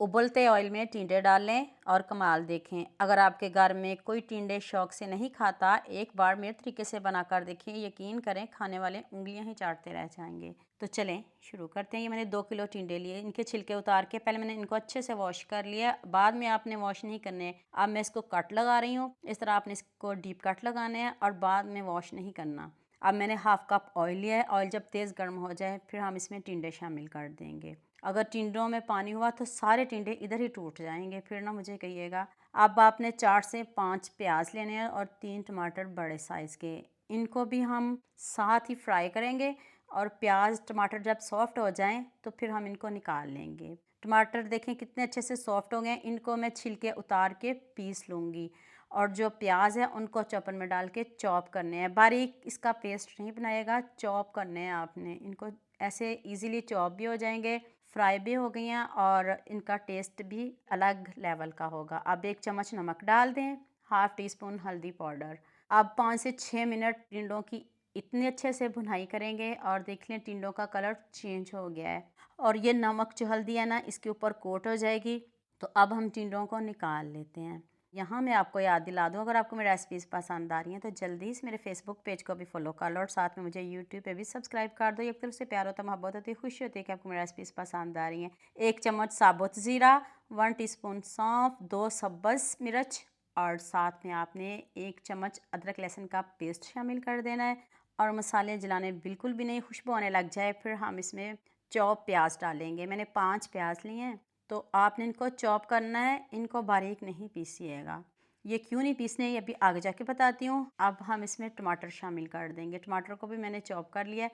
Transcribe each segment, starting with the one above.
उबलते ऑयल में टिंडे डाल लें और कमाल देखें। अगर आपके घर में कोई टिंडे शौक से नहीं खाता, एक बार मेरे तरीके से बनाकर देखें, यकीन करें खाने वाले उंगलियां ही चाटते रह जाएंगे। तो चलें शुरू करते हैं। ये मैंने 2 किलो टिंडे लिए, इनके छिलके उतार के पहले मैंने इनको अच्छे से वॉश कर लिया। बाद में आपने वॉश नहीं करने। अब मैं इसको कट लगा रही हूँ, इस तरह आपने इसको डीप कट लगाने हैं और बाद में वॉश नहीं करना। अब मैंने हाफ कप ऑयल लिया है। ऑयल जब तेज़ गर्म हो जाए फिर हम इसमें टिंडे शामिल कर देंगे। अगर टिंडों में पानी हुआ तो सारे टिंडे इधर ही टूट जाएंगे, फिर ना मुझे कहिएगा। अब आपने 4 से 5 प्याज लेने हैं और 3 टमाटर बड़े साइज़ के। इनको भी हम साथ ही फ्राई करेंगे और प्याज टमाटर जब सॉफ्ट हो जाएं तो फिर हम इनको निकाल लेंगे। टमाटर देखें कितने अच्छे से सॉफ्ट हो गए। इनको मैं छिलके उतार के पीस लूँगी और जो प्याज है उनको चॉपर में डाल के चॉप करने हैं। बारीक इसका पेस्ट नहीं बनाएगा, चॉप करने हैं आपने इनको। ऐसे इजीली चॉप भी हो जाएंगे, फ्राई भी हो गई हैं और इनका टेस्ट भी अलग लेवल का होगा। अब 1 चम्मच नमक डाल दें, हाफ़ टी स्पून हल्दी पाउडर। अब 5 से 6 मिनट टिंडों की इतने अच्छे से भुनाई करेंगे और देख लें टिंडों का कलर चेंज हो गया है और ये नमक जो हल्दी है ना इसके ऊपर कोट हो जाएगी। तो अब हम टिंडों को निकाल लेते हैं। यहाँ मैं आपको याद दिला दूँ, अगर आपको मेरी रेसिपीज़ पसंद आ रही हैं तो जल्दी से मेरे फेसबुक पेज को भी फॉलो कर लो और साथ में मुझे यूट्यूब पे भी सब्सक्राइब कर दो। एक तरफ से प्यार होता है, मोहब्बत होती है, खुशी होती है कि आपको मेरी रेसिपीज़ पसंद आ रही हैं। 1 चम्मच साबुत ज़ीरा, 1 टीस्पून सौंफ, 2 सब्ज़ मिर्च और साथ में आपने 1 चम्मच अदरक लहसुन का पेस्ट शामिल कर देना है। और मसाले जलाने बिल्कुल भी नहीं, खुशबू आने लग जाए फिर हम इसमें चॉप प्याज डालेंगे। मैंने 5 प्याज लिए हैं। तो आपने इनको चॉप करना है, इनको बारीक नहीं पीसिएगा। ये क्यों नहीं पीसने ये अभी आगे जाके बताती हूँ। अब हम इसमें टमाटर शामिल कर देंगे। टमाटर को भी मैंने चॉप कर लिया है।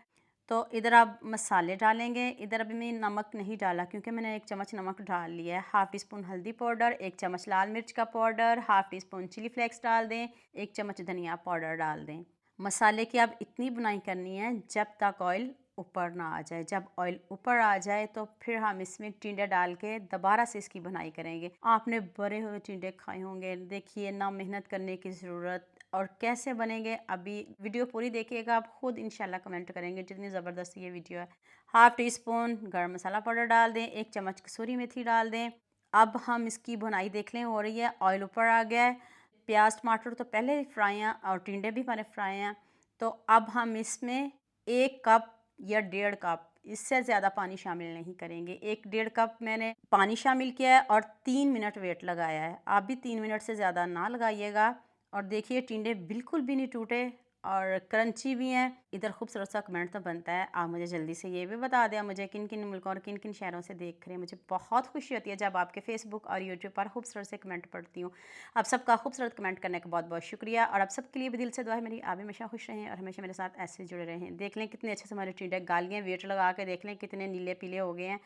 तो इधर आप मसाले डालेंगे। इधर अभी मैंने नमक नहीं डाला क्योंकि मैंने 1 चम्मच नमक डाल लिया है। हाफ़ टी स्पून हल्दी पाउडर, 1 चम्मच लाल मिर्च का powder, half teaspoon chilli flakes डाल दें, 1 चम्मच धनिया पाउडर डाल दें। मसाले की अब इतनी बुनाई करनी है जब तक ऑयल ऊपर ना आ जाए। जब ऑयल ऊपर आ जाए तो फिर हम इसमें टिंडे डाल के दोबारा से इसकी बुनाई करेंगे। आपने भरे हुए टिंडे खाए होंगे, देखिए ना मेहनत करने की ज़रूरत। और कैसे बनेंगे अभी वीडियो पूरी देखिएगा, आप खुद इंशाल्लाह कमेंट करेंगे जितनी ज़बरदस्त ये वीडियो है। हाफ़ टी स्पून गर्म मसाला पाउडर डाल दें, 1 चम्मच कसूरी मेथी डाल दें। अब हम इसकी बुनाई देख लें हो रही है, ऑयल ऊपर आ गया है। प्याज टमाटर तो पहले ही फ्राई हैं और टिंडे भी हमारे फ्राई हैं। तो अब हम इसमें 1 कप या 1.5 कप, इससे ज़्यादा पानी शामिल नहीं करेंगे। 1 डेढ़ कप मैंने पानी शामिल किया है और 3 मिनट वेट लगाया है। आप भी 3 मिनट से ज़्यादा ना लगाइएगा। और देखिए टिंडे बिल्कुल भी नहीं टूटे और क्रंची भी हैं। इधर खूबसूरत सा कमेंट तो बनता है, आप मुझे जल्दी से ये भी बता दें मुझे किन किन मुल्कों और किन किन शहरों से देख रहे हैं। मुझे बहुत खुशी होती है जब आपके फेसबुक और यूट्यूब पर खूबसूरत से कमेंट पढ़ती हूँ। आप सबका खूबसूरत कमेंट करने का बहुत बहुत शुक्रिया और आप सबके लिए भी दिल से दुआ है मेरी, आप हमेशा खुश रहें और हमेशा मेरे साथ ऐसे जुड़े रहें। देख लें कितने अच्छे से हमारे टिंडे गल गए, वेट लगा के देख लें कितने नीले पीले हो गए हैं,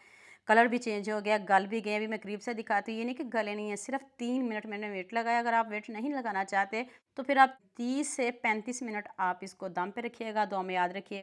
कलर भी चेंज हो गया, गल भी गए। अभी मैं करीब से दिखाती हूँ, ये नहीं कि गले नहीं है, सिर्फ 3 मिनट मैंने वेट लगाया। अगर आप वेट नहीं लगाना चाहते तो फिर आप 30 से 35 मिनट आप इसको दम पे रखिएगा। दुआ में याद रखिए